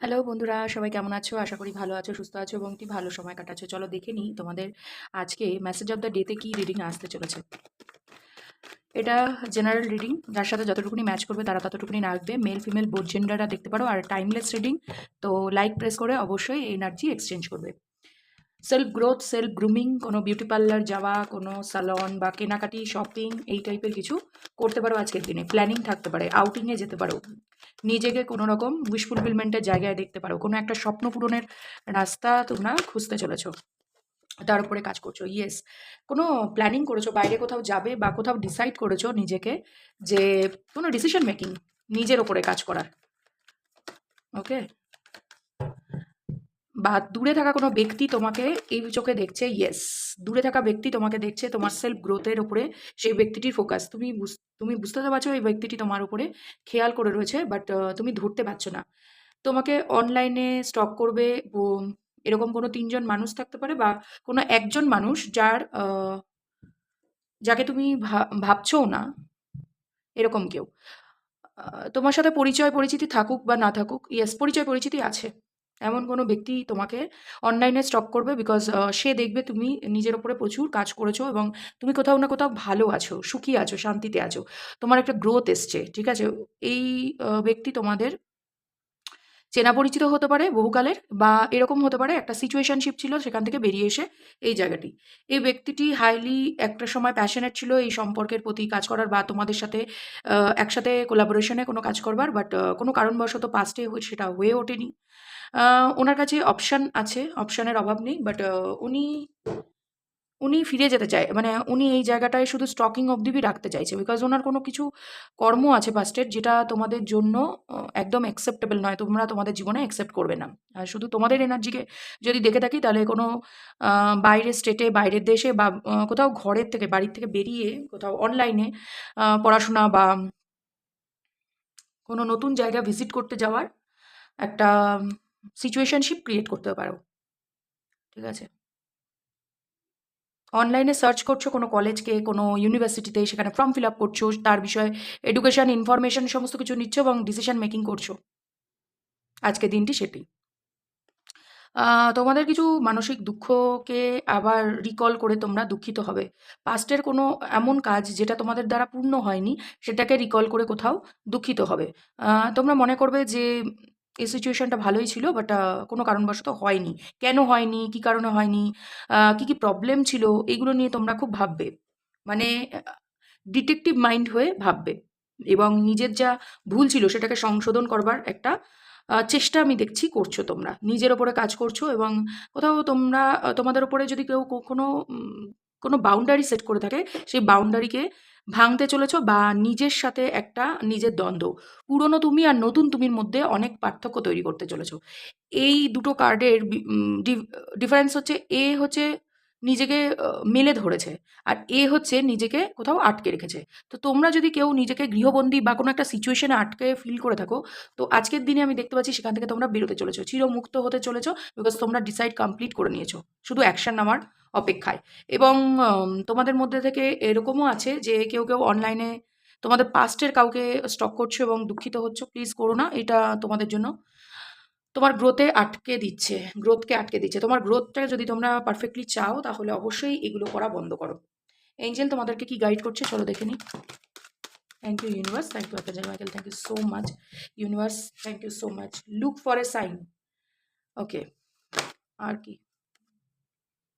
Hello বন্ধুরা, সবাই কেমন আছো? আশা করি ভালো আছো, সুস্থ আছো এবং একটি ভালো সময় কাটাচ্ছো। চলো দেখে নিই তোমাদের আজকে মেসেজ অফ দ্য ডেতে কি রিডিং আসতে চলেছে। এটা জেনারেল রিডিং, যার সাথে যতটুকুনি ম্যাচ করবে তারা ততটুকুনি রাখবে। মেল ফিমেল বোথ জেন্ডাররা দেখতে পারো, আর টাইমলেস রিডিং। তো লাইক প্রেস করে অবশ্যই এনার্জি এক্সচেঞ্জ করবে। সেলফ গ্রোথ, সেলফ গ্রুমিং, কোনো বিউটি পার্লার যাওয়া, কোনো সালন বা কেনাকাটি, শপিং এই টাইপের কিছু করতে পারো আজকের দিনে। প্ল্যানিং থাকতে পারে, আউটিংয়ে যেতে পারো, নিজেকে কোনো রকম উইশ ফুলফিলমেন্টের জায়গায় দেখতে পারো, কোনো একটা স্বপ্ন পূরণের রাস্তা তোমরা খুঁজতে চলেছো, তার উপরে কাজ করছো। ইয়েস, কোনো প্ল্যানিং করেছো, বাইরে কোথাও যাবে বা কোথাও ডিসাইড করেছো নিজেকে যে কোনো ডিসিশন মেকিং, নিজের ওপরে কাজ করার। ওকে, বা দূরে থাকা কোনো ব্যক্তি তোমাকে এই চোখে দেখছে। ইয়েস, দূরে থাকা ব্যক্তি তোমাকে দেখছে, তোমার সেলফ গ্রোথের উপরে সেই ব্যক্তিটির ফোকাস। তুমি বুঝতে তো পারছো এই ব্যক্তিটি তোমার উপরে খেয়াল করে রয়েছে, বাট তুমি ধরতে পারছো না। তোমাকে অনলাইনে স্টক করবে এরকম কোনো ৩ জন মানুষ থাকতে পারে, বা কোনো একজন মানুষ যাকে তুমি ভাবছোও না, এরকম কেউ। তোমার সাথে পরিচয় পরিচিতি থাকুক বা না থাকুক, ইয়েস পরিচয় পরিচিতি আছে। এমন কোনো ব্যক্তি তোমাকে অনলাইনে স্টক করবে, বিকজ সে দেখবে তুমি নিজের ওপরে প্রচুর কাজ করেছো এবং তুমি কোথাও না কোথাও ভালো আছো, সুখী আছো, শান্তিতে আছো। তোমার একটা গ্রোথ এসছে, ঠিক আছে? এই ব্যক্তি তোমাদের চেনা পরিচিত হতে পারে বহুকালের, বা এরকম হতে পারে একটা সিচুয়েশনশিপ ছিল, সেখান থেকে বেরিয়ে এসে এই জায়গাটি। এই ব্যক্তিটি হাইলি একটা সময় প্যাশনেট ছিল এই সম্পর্কের প্রতি কাজ করার, বা তোমাদের সাথে একসাথে কোলাবোরেশনে কোনো কাজ করবার, বাট কোনো কারণবশত পাস্টে সেটা হয়ে ওঠেনি। ওনার কাছে অপশন আছে, অপশনের অভাব নেই, বাট উনি উনি ফিরে যেতে চায়। মানে উনি এই জায়গাটায় শুধু স্টকিং অবধি রাখতে চাইছে, বিকজ ওনার কোনো কিছু কর্ম আছে পাস্টের, যেটা তোমাদের জন্য একদম অ্যাকসেপ্টেবল নয়। তোমরা তোমাদের জীবনে অ্যাকসেপ্ট করবে না। আর শুধু তোমাদের এনার্জিকে যদি দেখে থাকি, তাহলে কোনো বাইরের স্টেটে, বাইরের দেশে, বা কোথাও ঘরের থেকে, বাড়ির থেকে বেরিয়ে কোথাও অনলাইনে পড়াশোনা বা কোনো নতুন জায়গা ভিজিট করতে যাওয়ার একটা সিচুয়েশনশিপ ক্রিয়েট করতে পারো। ঠিক আছে? অনলাইনে সার্চ করছো কোনো কলেজকে, কোনো ইউনিভার্সিটিতে, সেখানে ফর্ম ফিল আপ করছো, তার বিষয়ে এডুকেশন, ইনফরমেশন সমস্ত কিছু নিচ্ছ এবং ডিসিশন মেকিং করছো। আজকের দিনটি সেটি। তোমাদের কিছু মানসিক দুঃখকে আবার রিকল করে তোমরা দুঃখিত হবে। পাস্টের কোনো এমন কাজ যেটা তোমাদের দ্বারা পূর্ণ হয়নি, সেটাকে রিকল করে কোথাও দুঃখিত হবে। তোমরা মনে করবে যে এই সিচুয়েশনটা ভালোই ছিল, বাট কোনো কারণবশত হয়নি। কেন হয়নি? কী কারণে হয়নি? কী প্রবলেম ছিল? এগুলো নিয়ে তোমরা খুব ভাববে। মানে ডিটেকটিভ মাইন্ড হয়ে ভাববে, এবং নিজের যা ভুল ছিল সেটাকে সংশোধন করবার একটা চেষ্টা আমি দেখছি করছো তোমরা। নিজের ওপরে কাজ করছো, এবং কোথাও তোমরা তোমাদের ওপরে যদি কেউ কখনো কোনো বাউন্ডারি সেট করে থাকে, সেই বাউন্ডারিকে ভাঙতে চলেছো, বা নিজের সাথে একটা নিজের দ্বন্দ্ব, পুরনো তুমি আর নতুন তুমির মধ্যে অনেক পার্থক্য তৈরি করতে চলেছো। এই দুটো কার্ডের ডিফারেন্স হচ্ছে, এ হচ্ছে নিজেকে মেলে ধরেছে, আর এ হচ্ছে নিজেকে কোথাও আটকে রেখেছে। তো তোমরা যদি কেউ নিজেকে গৃহবন্দী বা কোনো একটা সিচুয়েশনে আটকে ফিল করে থাকো, তো আজকের দিনে আমি দেখতে পাচ্ছি সেখান থেকে তোমরা বেরোতে চলেছো, চিরমুক্ত হতে চলেছো, বিকজ তোমরা ডিসাইড কমপ্লিট করে নিয়েছো, শুধু অ্যাকশন নেওয়ার অপেক্ষায়। এবং তোমাদের মধ্যে থেকে এরকমও আছে যে কেউ অনলাইনে তোমাদের পাস্টের কাউকে স্টক করছো এবং দুঃখিত হচ্ছ। প্লিজ করো না, এটা তোমাদের জন্য তোমার গ্রোথকে আটকে দিচ্ছে। তোমার গ্রোথটা যদি তোমরা পারফেক্টলি চাও, তাহলে অবশ্যই এগুলো করা বন্ধ করো। এঞ্জেল তোমাদেরকে কি গাইড করছে চলো দেখে নিই। Thank you universe, thank you archangel Michael, thank you so much universe, thank you so much. Look for a sign. Okay, আর কি?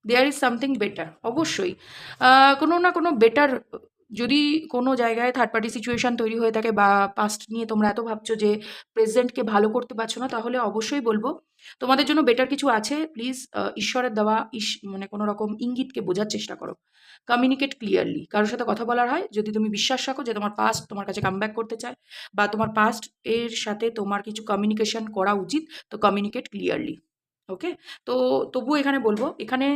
দেয়ার ইজ সামথিং বেটার, অবশ্যই কোনো না কোনো বেটার। যদি কোনো জায়গায় থার্ড পার্টি সিচুয়েশন তৈরি হয়ে থাকে, বা পাস্ট নিয়ে তোমরা এত ভাবছো যে প্রেজেন্টকে ভালো করতে পারছো না, তাহলে অবশ্যই বলবো তোমাদের জন্য বেটার কিছু আছে। প্লিজ ঈশ্বরের দেওয়া মানে কোনো রকম ইঙ্গিতকে বোঝার চেষ্টা করো। Communicate clearly. কারোর সাথে কথা বলার হয়, যদি তুমি বিশ্বাস রাখো যে তোমার পাস্ট তোমার কাছে কামব্যাক করতে চায়, বা তোমার পাস্ট এর সাথে তোমার কিছু কমিউনিকেশন করা উচিত, তো কমিউনিকেট ক্লিয়ারলি। ওকে, তো তবুও এখানে বলবো, এখানে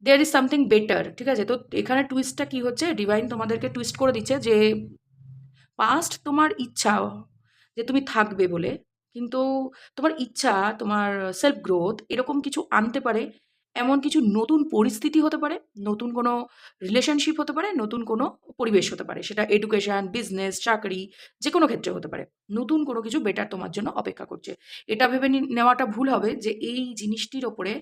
দেয়ার ইজ সামথিং বেটার। ঠিক আছে? তো এখানে টুইস্টটা কি হচ্ছে, ডিভাইন তোমাদেরকে টুইস্ট করে দিচ্ছে যে পাস্ট তোমার ইচ্ছা যে তুমি থাকবে বলে, কিন্তু তোমার ইচ্ছা, তোমার সেলফ গ্রোথ এরকম কিছু আনতে পারে এমন কিছু নতুন পরিস্থিতি হতে পারে, নতুন কোনো রিলেশনশিপ হতে পারে, নতুন কোনো পরিবেশ হতে পারে। সেটা এডুকেশন, বিজনেস, চাকরি যেকোনো ক্ষেত্রে হতে পারে। নতুন কোনো কিছু বেটার তোমার জন্য অপেক্ষা করছে। এটা ভেবে নেওয়াটা ভুল হবে যে এই জিনিসটির ওপরে,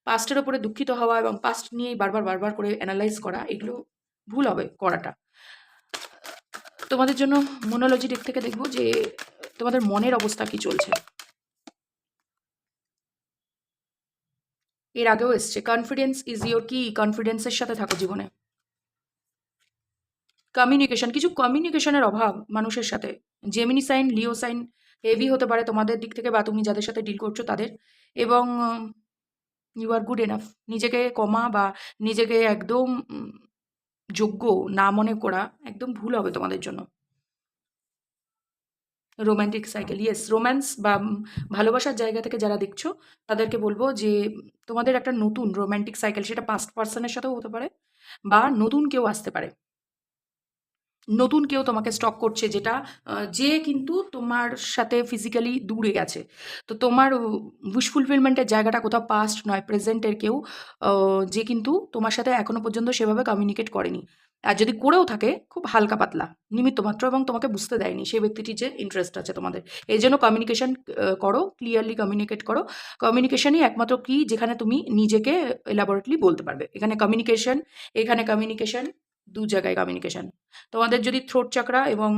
পাস্টের ওপরে দুঃখিত হওয়া এবং পাস্ট নিয়েই বারবার করে এনালাইজ করা, এগুলো ভুল হবে করাটা। তোমাদের জন্য মোনোলজি দিক থেকে দেখব যে তোমাদের মনের অবস্থা কি চলছে। এর আগেও এসছে কনফিডেন্স ইজ ইয়োর কি, কনফিডেন্সের সাথে থাকো জীবনে। কমিউনিকেশন, কিছু কমিউনিকেশনের অভাব মানুষের সাথে। জেমিনি সাইন, লিও সাইন হেভি হতে পারে তোমাদের দিক থেকে, বা তুমি যাদের সাথে ডিল করছো তাদের। এবং ইউ আর গুড এনাফ। নিজেকে কমা বা নিজেকে একদম যোগ্য না মনে করা একদম ভুল হবে তোমাদের জন্য। রোম্যান্টিক সাইকেল, ইয়েস, রোম্যান্স বা ভালোবাসার জায়গা থেকে যারা দেখছো তাদেরকে বলবো যে তোমাদের একটা নতুন রোম্যান্টিক সাইকেল, সেটা পাস্ট পার্সনের সাথেও হতে পারে বা নতুন কেউ আসতে পারে। নতুন কেউ তোমাকে স্টক করছে, যেটা যে কিন্তু তোমার সাথে ফিজিক্যালি দূরে গেছে। তো তোমার উইশ ফুলফিলমেন্টের জায়গাটা কোথাও পাস্ট নয়, প্রেজেন্টের কেউ, যে কিন্তু তোমার সাথে এখনো পর্যন্ত সেভাবে কমিউনিকেট করেনি। আর যদি করেও থাকে খুব হালকা পাতলা, নিমিত্ত মাত্র, এবং তোমাকে বুঝতে দেয়নি সেই ব্যক্তিটির যে ইন্টারেস্ট আছে তোমাদের। এই জন্য কমিউনিকেশন করো, ক্লিয়ারলি কমিউনিকেট করো। কমিউনিকেশনই একমাত্র কি যেখানে তুমি নিজেকে এলাবোরেটলি বলতে পারবে। এখানে কমিউনিকেশন, এখানে কমিউনিকেশন, দু জায়গায় কমিউনিকেশন। তোমাদের যদি থ্রোট চাকরা এবং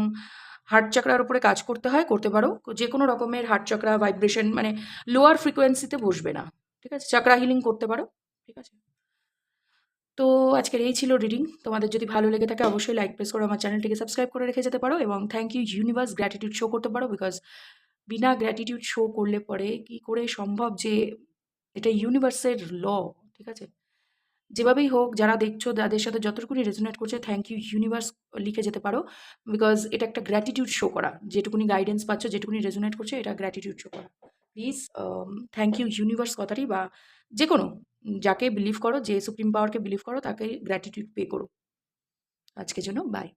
হার্ট চাকরার উপরে কাজ করতে হয় করতে পারো। যে কোনো রকমের হার্ট চাকরা ভাইব্রেশন, মানে লোয়ার ফ্রিকোয়েন্সিতে বসবে না, ঠিক আছে? চাকরা হিলিং করতে পারো, ঠিক আছে? তো আজকের এই ছিল রিডিং। তোমাদের যদি ভালো লেগে থাকে অবশ্যই লাইক প্রেস করে আমার চ্যানেলটিকে সাবস্ক্রাইব করে রেখে যেতে পারো, এবং thank you universe, gratitude show করতে পারো। বিকজ বিনা গ্র্যাটিটিউড শো করলে পরে কি করে সম্ভব যে এটা ইউনিভার্সের ল, ঠিক আছে? যেভাবেই হোক, যারা দেখছো তাদের সাথে যতটুকুনি রেজোনেট করছে, থ্যাংক ইউ ইউনিভার্স লিখে যেতে পারো। বিকজ এটা একটা গ্র্যাটিটিউড শো করা, যেটুকুনি গাইডেন্স পাচ্ছ, যেটুকুনি রেজোনেট করছে, এটা গ্র্যাটিটিউড শো করা। প্লিজ থ্যাংক ইউ ইউনিভার্স কথাটি, বা যে কোনো যাকে বিলিভ করো, যে সুপ্রিম পাওয়ারকে বিলিভ করো, তাকে গ্র্যাটিটিউড পে করো। আজকের জন্য বাই।